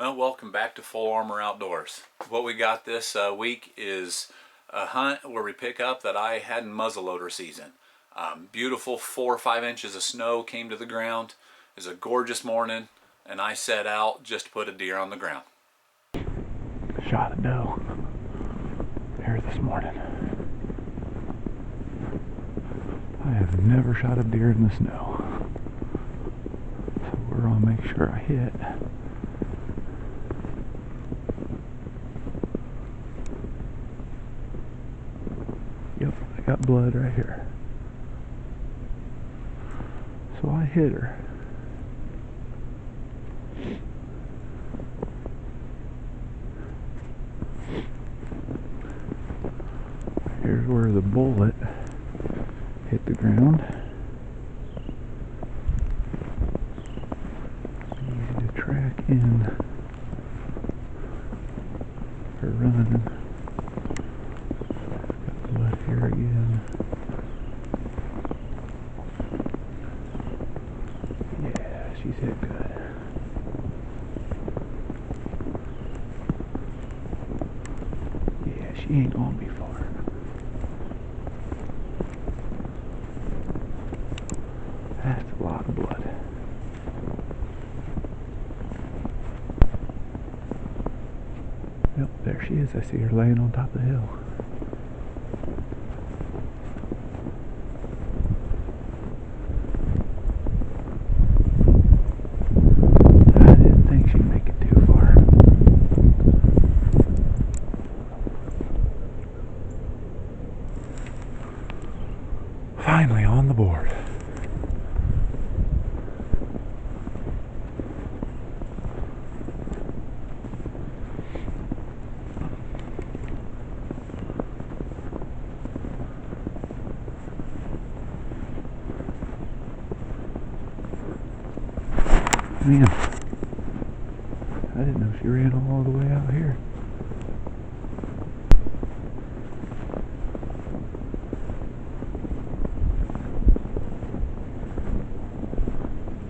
Well, welcome back to Full Armor Outdoors. What we got this week is a hunt where we pick up that I had in muzzleloader season. Beautiful 4 or 5 inches of snow came to the ground. It was a gorgeous morning, and I set out just to put a deer on the ground. Shot a doe here this morning. I have never shot a deer in the snow, so we're gonna make sure I hit. Yep, I got blood right here. So I hit her. Here's where the bullet hit the ground. Easy to track in her running. Got blood here again. Yeah, she's hit good. Yeah, she ain't gonna be far. That's a lot of blood. Yep, there she is. I see her laying on top of the hill. I didn't think she'd make it too far. Finally on the board. Man, I didn't know she ran all the way out here.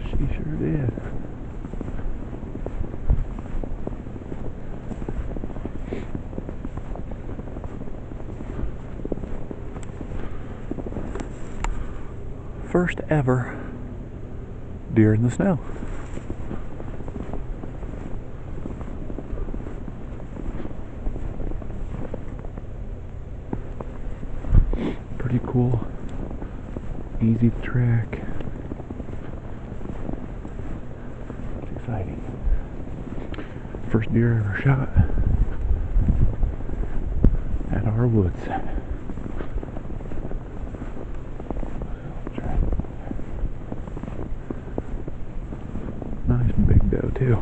She sure did. First ever deer in the snow. Pretty cool, easy to track. It's exciting. First deer I ever shot at our woods. Nice big doe too.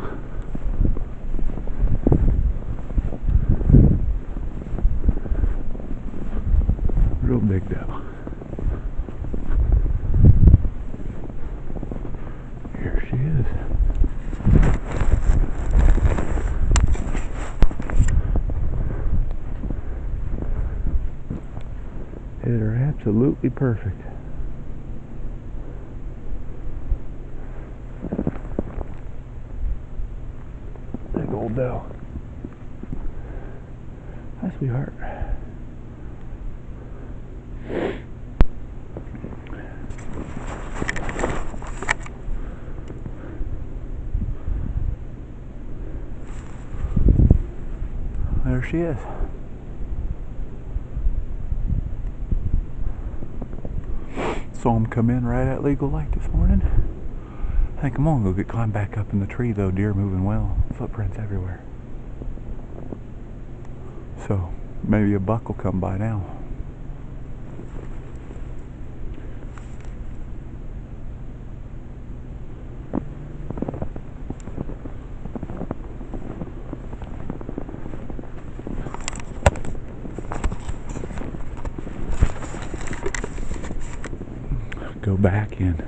Real big doe. Here she is. Hit her absolutely perfect. Big old doe. Hi, sweetheart. There she is. Saw him come in right at legal light this morning. I think I'm gonna go climb back up in the tree though. Deer moving well. Footprints everywhere. So maybe a buck will come by now. Go back in.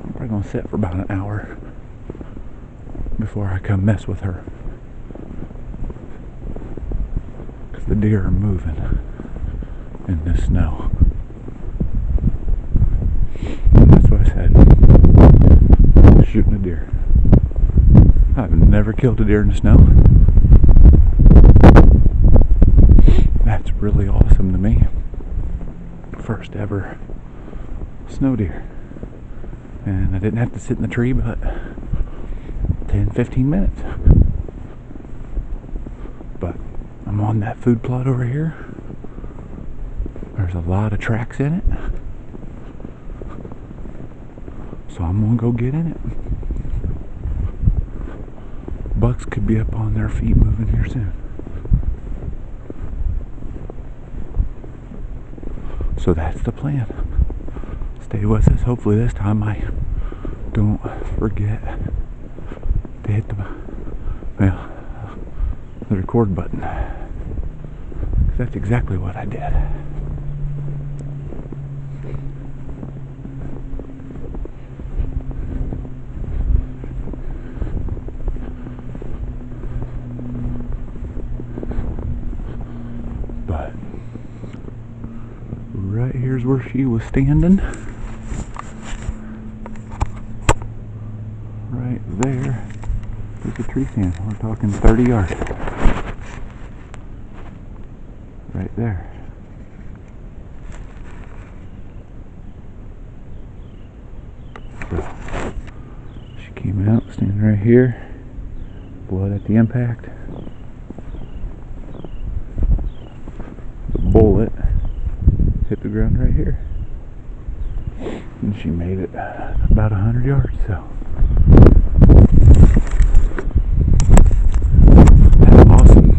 I'm probably gonna sit for about an hour before I come mess with her, because the deer are moving in this snow. That's what I said. Shooting a deer. I've never killed a deer in the snow. That's really awesome to me. First ever snow deer. And I didn't have to sit in the tree but 10-15 minutes. But I'm on that food plot over here. There's a lot of tracks in it. So I'm gonna go get in it. Bucks could be up on their feet moving here soon. So that's the plan. Stay with us. Hopefully this time I don't forget to hit the record button. 'Cause that's exactly what I did. But right here's where she was standing. Right there is the tree stand. We're talking 30 yards. Right there. So she came out, standing right here. Blood at the impact. The bullet hit the ground right here. And she made it about 100 yards, so that's awesome.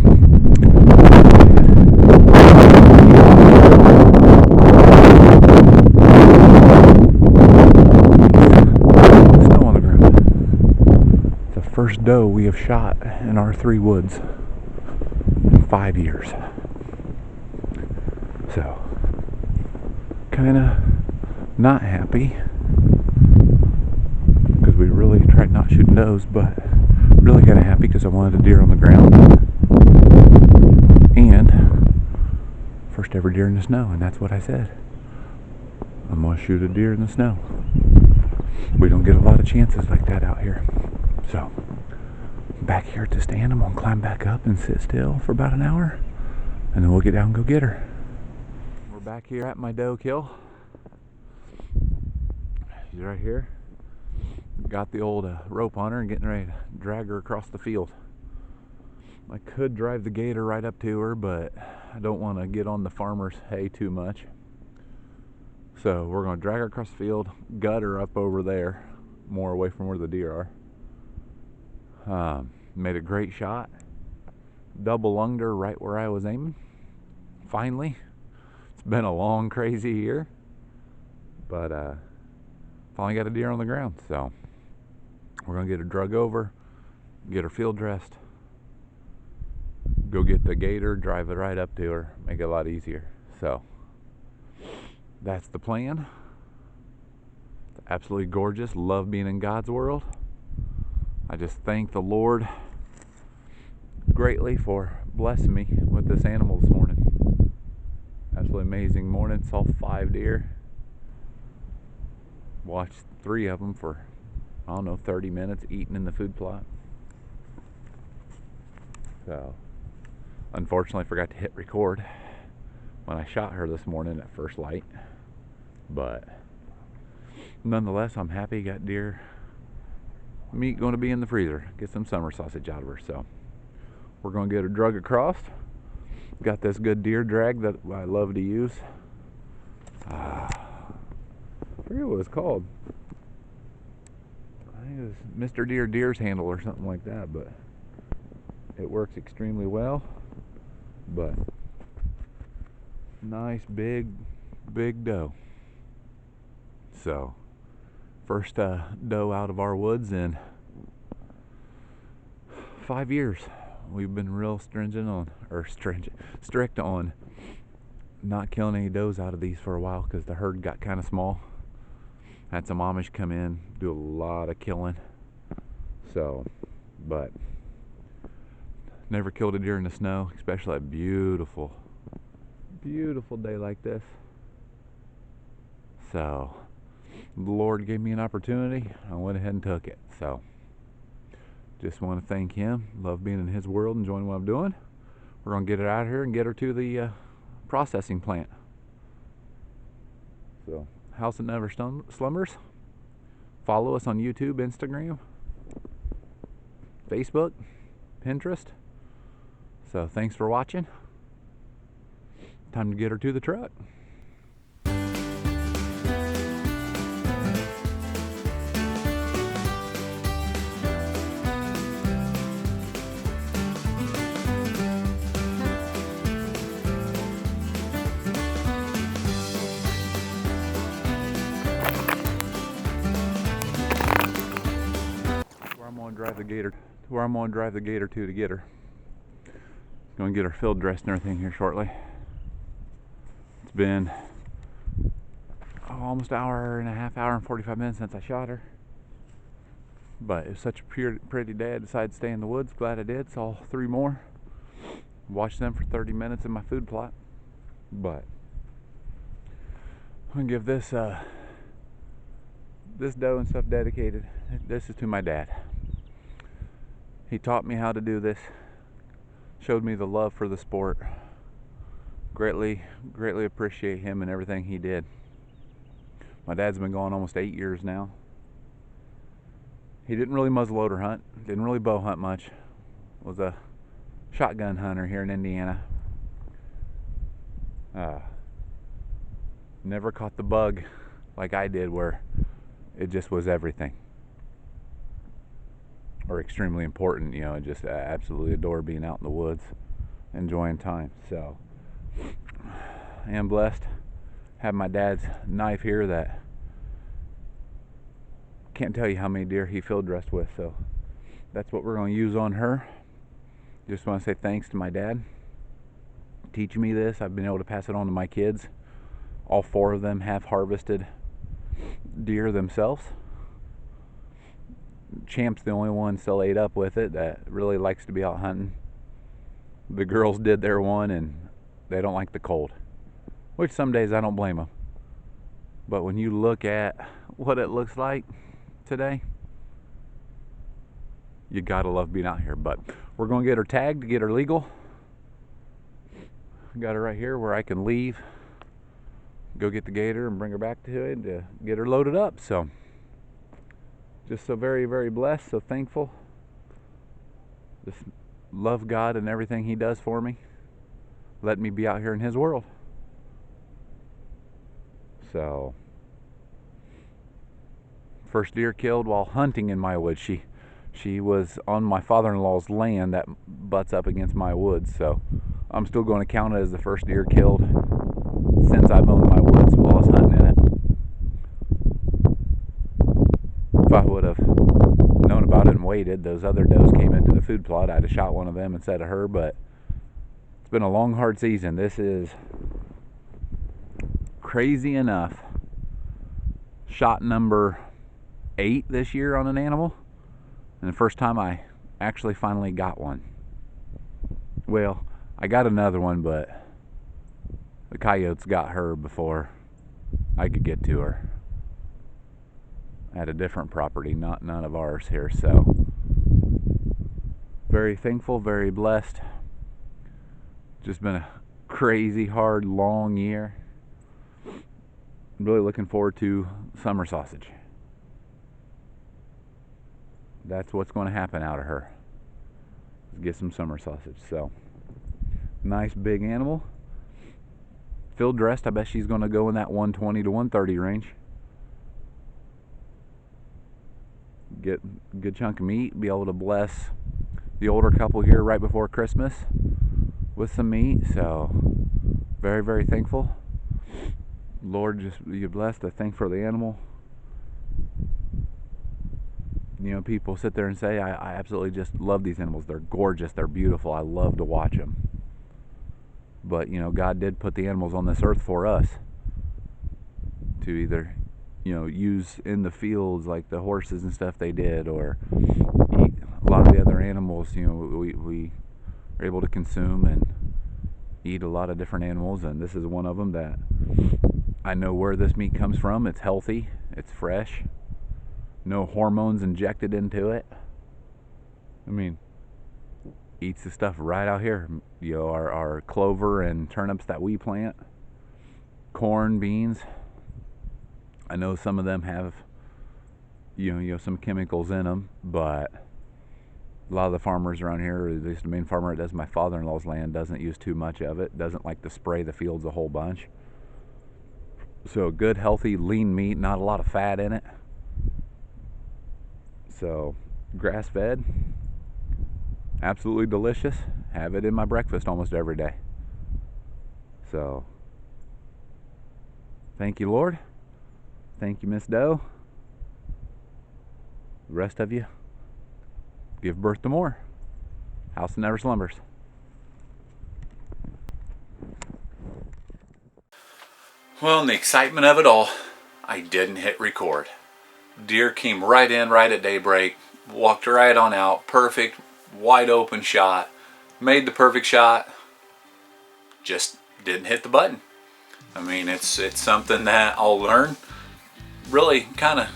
Snow on the ground. It's the first doe we have shot in our 3 woods in 5 years. So, kinda not happy because we really tried not shooting does, but really kind of happy because I wanted a deer on the ground and first ever deer in the snow, and that's what I said. I'm gonna shoot a deer in the snow. We don't get a lot of chances like that out here. So back here at the stand, I'm gonna climb back up and sit still for about an hour, and then we'll get down and go get her. We're back here at my doe kill. She's right here. Got the old rope on her and getting ready to drag her across the field. I could drive the gator right up to her, but I don't want to get on the farmer's hay too much. So we're going to drag her across the field, gut her up over there, more away from where the deer are. Made a great shot. Double lunged her right where I was aiming. Finally. It's been a long, crazy year. But finally got a deer on the ground. So we're going to get her drug over, get her field dressed, go get the gator, drive it right up to her, make it a lot easier. So that's the plan. It's absolutely gorgeous. Love being in God's world. I just thank the Lord greatly for blessing me with this animal this morning. Absolutely amazing morning. Saw 5 deer. Watched 3 of them for, I don't know, 30 minutes eating in the food plot. So unfortunately forgot to hit record when I shot her this morning at first light, but nonetheless I'm happy. Got deer meat going to be in the freezer. Get some summer sausage out of her. So we're going to get her drug across. Got this good deer drag that I love to use. I forget what it's called. I think it was Mr. Deer's handle or something like that, but it works extremely well. But nice big doe. So first doe out of our woods in 5 years. We've been real strict on not killing any does out of these for a while because the herd got kind of small. Had some Amish come in, do a lot of killing. So, but never killed a deer in the snow, especially a beautiful day like this. So the Lord gave me an opportunity. I went ahead and took it. So just want to thank him. Love being in his world, enjoying what I'm doing. We're going to get her out of here and get her to the processing plant. So, House That Never Slumbers. Follow us on YouTube, Instagram, Facebook, Pinterest. So, thanks for watching. Time to get her to the truck. Where I'm gonna drive the gator to get her. Gonna get her field dressed and everything here shortly. It's been almost hour and a half, hour and 45 minutes since I shot her. But it was such a pretty day, I decided to stay in the woods. Glad I did. Saw 3 more. Watched them for 30 minutes in my food plot. But I'm gonna give this this doe and stuff dedicated. This is to my dad. He taught me how to do this, showed me the love for the sport. Greatly appreciate him and everything he did. My dad's been gone almost 8 years now. He didn't really muzzleloader hunt, didn't really bow hunt much. Was a shotgun hunter here in Indiana. Never caught the bug like I did, where it just was everything. Or extremely important, you know. I just absolutely adore being out in the woods, enjoying time. So I am blessed. Have my dad's knife here that can't tell you how many deer he field dressed with. So that's what we're going to use on her. Just want to say thanks to my dad teaching me this. I've been able to pass it on to my kids. All 4 of them have harvested deer themselves. Champ's the only one still ate up with it that really likes to be out hunting. The girls did their one and they don't like the cold, which some days I don't blame them. But when you look at what it looks like today, you gotta love being out here. But we're gonna get her tagged to get her legal. Got her right here where I can leave, go get the gator and bring her back to it to get her loaded up. So just so very blessed, so thankful. Just love God and everything he does for me. Let me be out here in his world. So, first deer killed while hunting in my woods. She was on my father-in-law's land that butts up against my woods. So I'm still going to count it as the first deer killed since I've owned my woods while I was hunting in it. If I would have known about it and waited, those other does came into the food plot, I'd have shot one of them instead of her. But it's been a long, hard season. This is, crazy enough, shot number 8 this year on an animal, and the first time I actually finally got one. Well, I got another one, but the coyotes got her before I could get to her. At a different property, none of ours here. So very thankful, very blessed. Just been a crazy, hard, long year. Really looking forward to summer sausage. That's what's going to happen out of her. Let's get some summer sausage. So nice big animal, field dressed. I bet she's going to go in that 120 to 130 range. Get a good chunk of meat, be able to bless the older couple here right before Christmas with some meat. So very thankful. Lord, just you blessed. I thank for the animal. You know, people sit there and say, I absolutely just love these animals. They're gorgeous, they're beautiful, I love to watch them. But you know, God did put the animals on this earth for us to either, you know, use in the fields like the horses and stuff they did, or eat. A lot of the other animals, you know, we are able to consume and eat a lot of different animals, and this is one of them that I know where this meat comes from. It's healthy, it's fresh, no hormones injected into it. I mean, eats the stuff right out here. You know, our clover and turnips that we plant, corn, beans. I know some of them have, you know, some chemicals in them, but a lot of the farmers around here, at least the main farmer that does my father-in-law's land, doesn't use too much of it. Doesn't like to spray the fields a whole bunch. So good, healthy, lean meat, not a lot of fat in it. So grass-fed, absolutely delicious. Have it in my breakfast almost every day. So thank you, Lord. Thank you, Miss Doe. The rest of you, give birth to more. House that never slumbers. Well, in the excitement of it all, I didn't hit record. Deer came right in right at daybreak, walked right on out, perfect, wide open shot, made the perfect shot, just didn't hit the button. I mean, it's something that I'll learn. Really kind of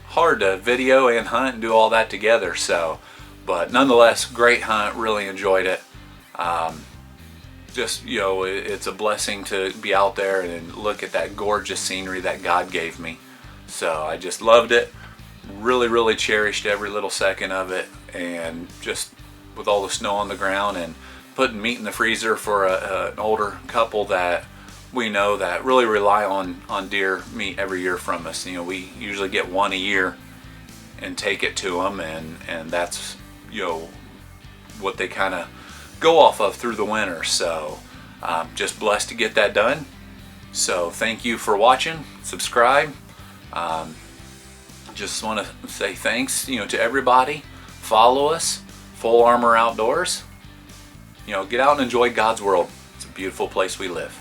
hard to video and hunt and do all that together, so, but nonetheless, great hunt, really enjoyed it. Just, you know, it's a blessing to be out there and look at that gorgeous scenery that God gave me. So I just loved it, really cherished every little second of it, and just with all the snow on the ground and putting meat in the freezer for an older couple that we know that really rely on deer meat every year from us. You know, we usually get one a year and take it to them, and that's, you know, what they kind of go off of through the winter. So just blessed to get that done. So thank you for watching. Subscribe. Just want to say thanks, you know, to everybody. Follow us, Full Armour Outdoors. You know, get out and enjoy God's world. It's a beautiful place we live.